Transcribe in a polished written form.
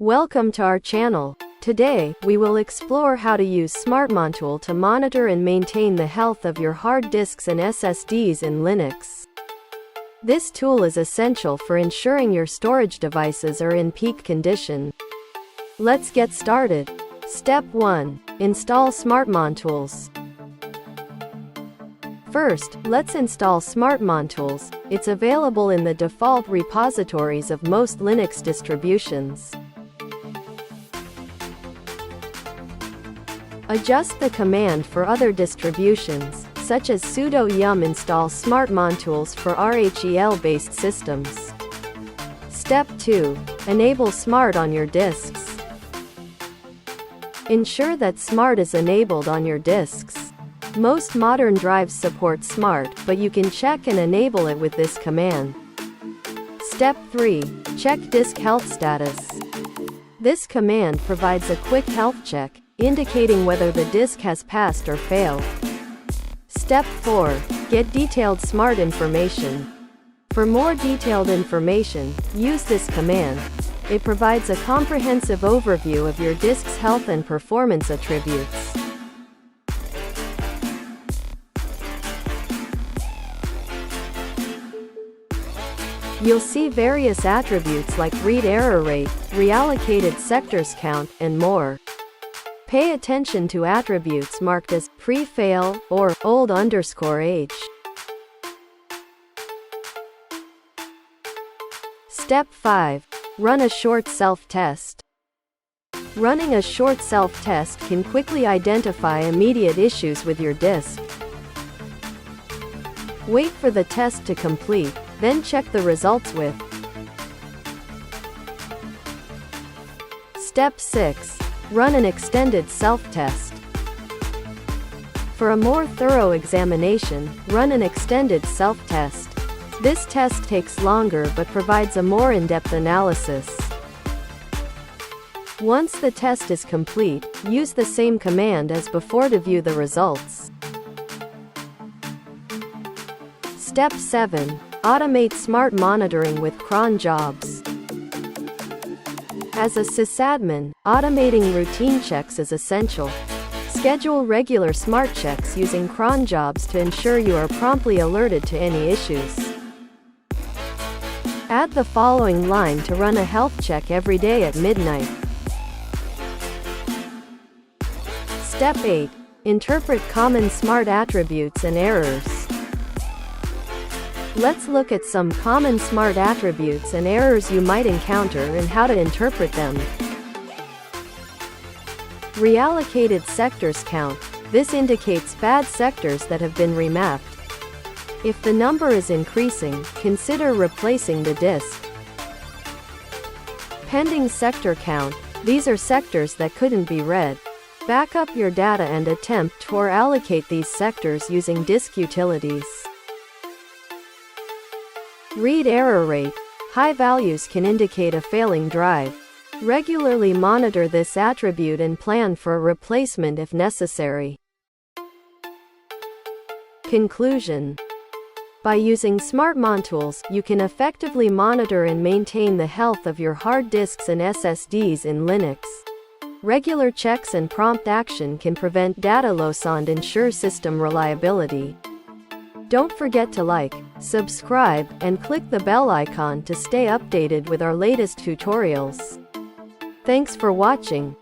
Welcome to our channel. Today, we will explore how to use Smartmontools to monitor and maintain the health of your hard disks and SSDs in Linux. This tool is essential for ensuring your storage devices are in peak condition. Let's get started. Step 1. Install Smartmontools. First, let's install Smartmontools. It's available in the default repositories of most Linux distributions. Adjust the command for other distributions, such as sudo yum install Smartmontools for RHEL-based systems. Step 2. Enable Smart on your disks. Ensure that Smart is enabled on your disks. Most modern drives support Smart, but you can check and enable it with this command. Step 3. Check disk health status. This command provides a quick health check, indicating whether the disk has passed or failed. Step 4. Get detailed Smart information. For more detailed information, use this command. It provides a comprehensive overview of your disk's health and performance attributes. You'll see various attributes like read error rate, reallocated sectors count, and more. Pay attention to attributes marked as pre-fail or old_age. Step 5. Run a short self-test. Running a short self-test can quickly identify immediate issues with your disk. Wait for the test to complete, then check the results with. Step 6. Run an extended self-test. For a more thorough examination, run an extended self-test. This test takes longer but provides a more in-depth analysis. Once the test is complete, use the same command as before to view the results. Step 7. Automate smart monitoring with cron jobs. As a sysadmin, automating routine checks is essential. Schedule regular smart checks using cron jobs to ensure you are promptly alerted to any issues. Add the following line to run a health check every day at midnight. Step 8. Interpret common smart attributes and errors. Let's look at some common smart attributes and errors you might encounter and how to interpret them. Reallocated sectors count. This indicates bad sectors that have been remapped. If the number is increasing, consider replacing the disk. Pending sector count. These are sectors that couldn't be read. Back up your data and attempt to allocate these sectors using disk utilities. Read error rate. High values can indicate a failing drive. Regularly monitor this attribute and plan for a replacement if necessary. Conclusion. By using Smartmontools, you can effectively monitor and maintain the health of your hard disks and SSDs in Linux. Regular checks and prompt action can prevent data loss and ensure system reliability. Don't forget to like, subscribe, and click the bell icon to stay updated with our latest tutorials. Thanks for watching.